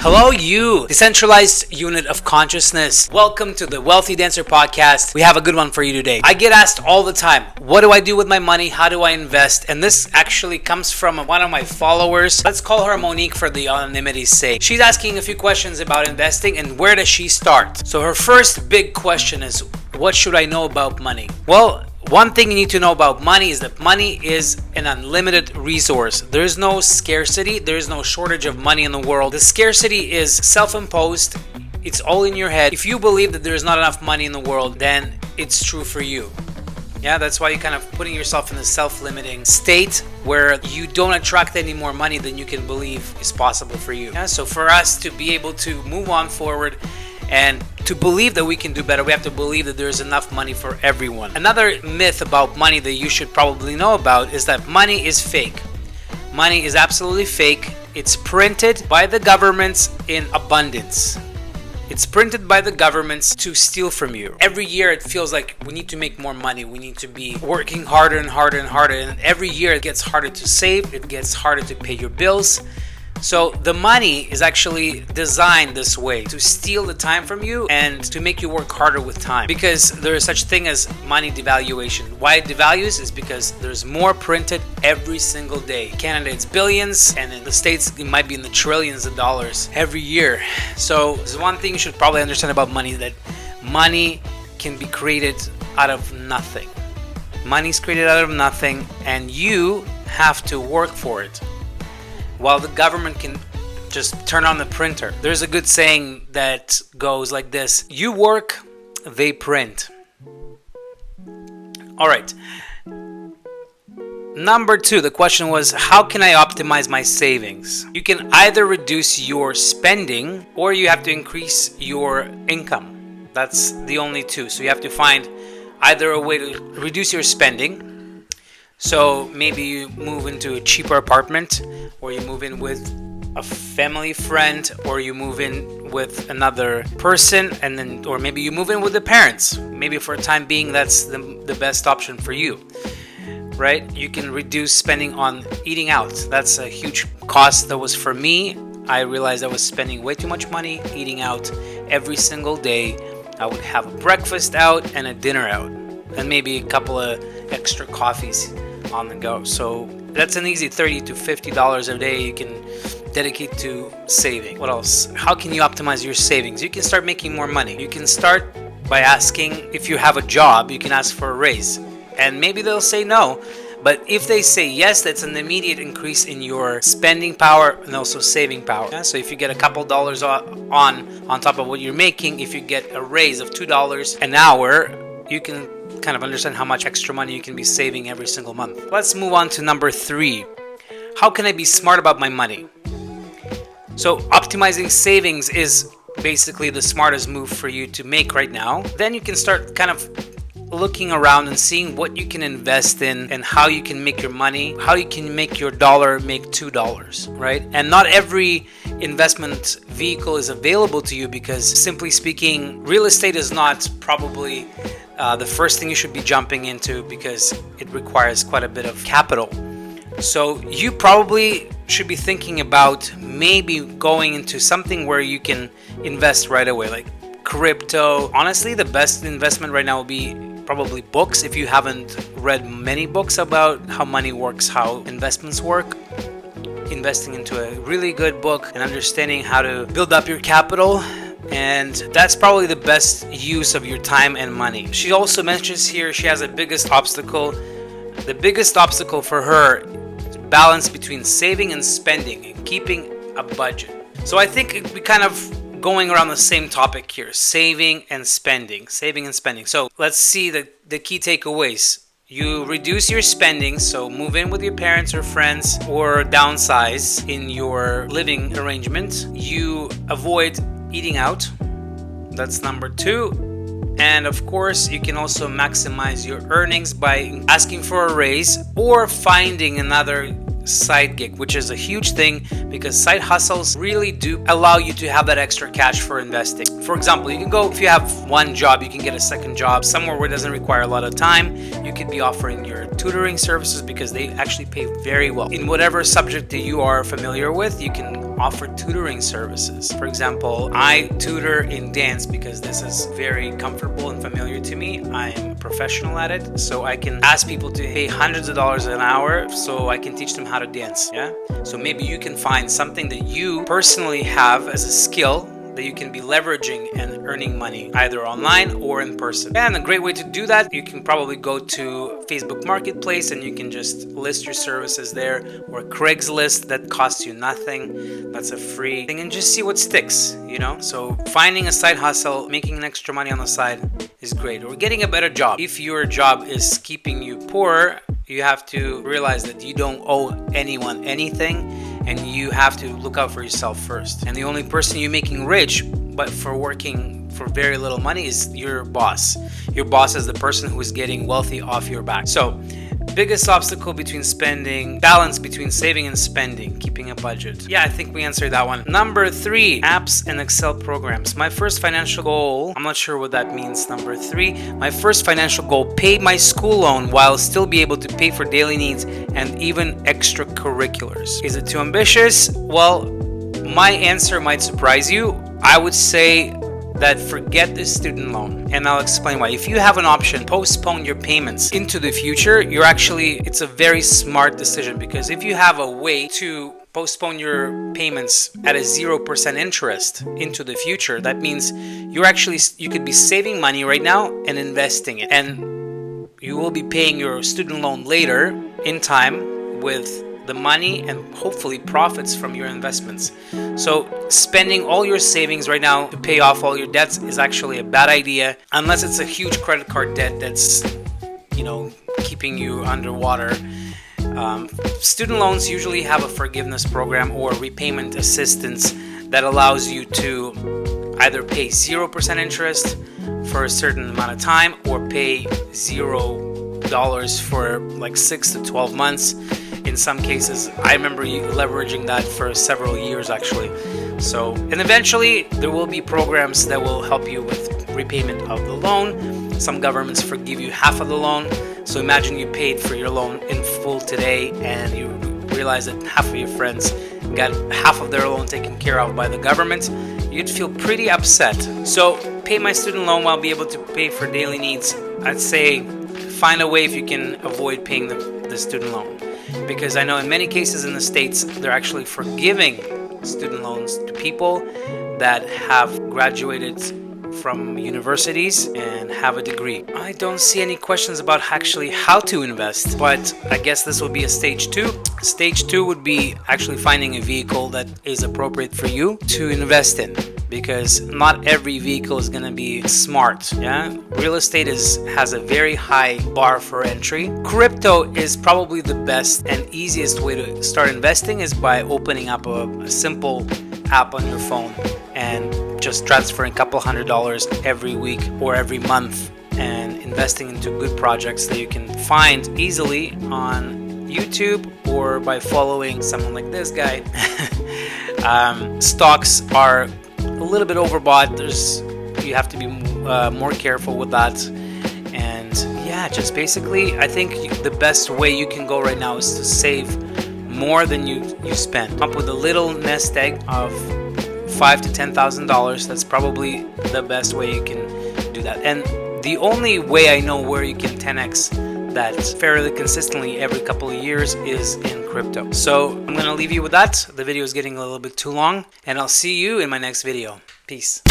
Hello, you decentralized unit of consciousness. Welcome to the Wealthy Dancer podcast. We have a good one for you today. I get asked all the time, what do I do with my money? How do I invest? And this actually comes from one of my followers. Let's call her Monique for the anonymity's sake. She's asking a few questions about investing and where does she start? So her first big question is, what should I know about money? Well, one thing you need to know about money is that money is an unlimited resource. There is no scarcity. There is no shortage of money in the world. The scarcity is self-imposed. It's all in your head. If you believe that there is not enough money in the world, then it's true for you. Yeah, that's why you're kind of putting yourself in a self-limiting state where you don't attract any more money than you can believe is possible for you. Yeah, so for us to be able to move on forward and to believe that we can do better, we have to believe that there's enough money for everyone. Another myth about money that you should probably know about is that money is fake. Money is absolutely fake. It's printed by the governments in abundance. It's printed by the governments to steal from you. Every year it feels like we need to make more money. We need to be working harder and harder and harder. And every year it gets harder to save. It gets harder to pay your bills. So the money is actually designed this way to steal the time from you and to make you work harder with time, because there is such thing as money devaluation. Why it devalues is because there's more printed every single day. Canada, it's billions, and in the States it might be in the trillions of dollars every year. So there's one thing you should probably understand about money, that money can be created out of nothing. Money is created out of nothing and you have to work for it, while the government can just turn on the printer. There's a good saying that goes like this: you work, they print. All right. Number 2, the question was, how can I optimize my savings? You can either reduce your spending or you have to increase your income. That's the only two. So you have to find either a way to reduce your spending. So maybe you move into a cheaper apartment, or you move in with a family friend, or you move in with another person, and then, or maybe you move in with the parents. Maybe for a time being, that's the best option for you, right? You can reduce spending on eating out. That's a huge cost. That was for me. I realized I was spending way too much money eating out every single day. I would have a breakfast out and a dinner out, and maybe a couple of extra coffees on the go. So that's an easy $30 to $50 a day you can dedicate to saving. What else? How can you optimize your savings? You can start making more money. You can start by asking, if you have a job, you can ask for a raise, and maybe they'll say no. But if they say yes, that's an immediate increase in your spending power and also saving power. Yeah? So if you get a couple dollars on top of what you're making, if you get a raise of $2 an hour, you can kind of understand how much extra money you can be saving every single month. Let's move on to number 3. How can I be smart about my money? So optimizing savings is basically the smartest move for you to make right now. Then you can start kind of looking around and seeing what you can invest in and how you can make your money, how you can make your dollar make $2, right? And not every investment vehicle is available to you, because simply speaking, real estate is not probably the first thing you should be jumping into, because it requires quite a bit of capital. So you probably should be thinking about maybe going into something where you can invest right away, like crypto. Honestly, the best investment right now will be probably books. If you haven't read many books about how money works, how investments work, investing into a really good book and understanding how to build up your capital, and that's probably the best use of your time and money. She also mentions here she has a biggest obstacle. The biggest obstacle for her is balance between saving and spending and keeping a budget. So I think we kind of going around the same topic here: saving and spending. So let's see the key takeaways. You reduce your spending, so move in with your parents or friends, or downsize in your living arrangement. You avoid eating out. That's number 2. And of course, you can also maximize your earnings by asking for a raise or finding another side gig, which is a huge thing, because side hustles really do allow you to have that extra cash for investing. For example, you can go, if you have one job, you can get a second job somewhere where it doesn't require a lot of time. You could be offering your tutoring services, because they actually pay very well. In whatever subject that you are familiar with, you can offer tutoring services. For example, I tutor in dance because this is very comfortable and familiar to me. I am a professional at it, so I can ask people to pay hundreds of dollars an hour so I can teach them how to dance. Yeah. So maybe you can find something that you personally have as a skill that you can be leveraging and earning money either online or in person. And a great way to do that, you can probably go to Facebook Marketplace and you can just list your services there, or Craigslist that costs you nothing. That's a free thing, and just see what sticks, you know? So finding a side hustle, making an extra money on the side is great, or getting a better job. If your job is keeping you poor, you have to realize that you don't owe anyone anything, and you have to look out for yourself first. And the only person you're making rich, but for working for very little money, is your boss. Your boss is the person who is getting wealthy off your back. So, biggest obstacle between spending, balance between saving and spending, keeping a budget. Yeah, I think we answered that one. Number 3, apps and Excel programs. My first financial goal, I'm not sure what that means. Number 3, my first financial goal, pay my school loan while still be able to pay for daily needs and even extracurriculars. Is it too ambitious? Well, my answer might surprise you. I would say that forget the student loan, and I'll explain why. If you have an option, postpone your payments into the future, it's a very smart decision, because if you have a way to postpone your payments at a 0% interest into the future, that means you could be saving money right now and investing it, and you will be paying your student loan later in time with the money and hopefully profits from your investments. So spending all your savings right now to pay off all your debts is actually a bad idea, unless it's a huge credit card debt that's, keeping you underwater. Student loans usually have a forgiveness program or repayment assistance that allows you to either pay 0% interest for a certain amount of time, or pay $0 for like 6 to 12 months. In some cases, I remember leveraging that for several years actually. So, and eventually there will be programs that will help you with repayment of the loan. Some governments forgive you half of the loan. So imagine you paid for your loan in full today and you realize that half of your friends got half of their loan taken care of by the government. You'd feel pretty upset. So pay my student loan while be able to pay for daily needs. I'd say find a way if you can avoid paying the student loan. Because I know in many cases in the States, they're actually forgiving student loans to people that have graduated from universities and have a degree. I don't see any questions about actually how to invest, but I guess this will be a stage 2. Stage 2 would be actually finding a vehicle that is appropriate for you to invest in, because not every vehicle is going to be smart. Yeah, real estate has a very high bar for entry. Crypto is probably the best and easiest way to start investing, is by opening up a simple app on your phone and just transferring a couple $100 every week or every month and investing into good projects that you can find easily on YouTube or by following someone like this guy. Stocks are a little bit overbought. You have to be more careful with that. And yeah, just basically, I think the best way you can go right now is to save more than you spend. Come up with a little nest egg of $5,000 to $10,000. That's probably the best way you can do that. And the only way I know where you can 10x that fairly consistently every couple of years is in crypto. So I'm going to leave you with that. The video is getting a little bit too long, and I'll see you in my next video. Peace.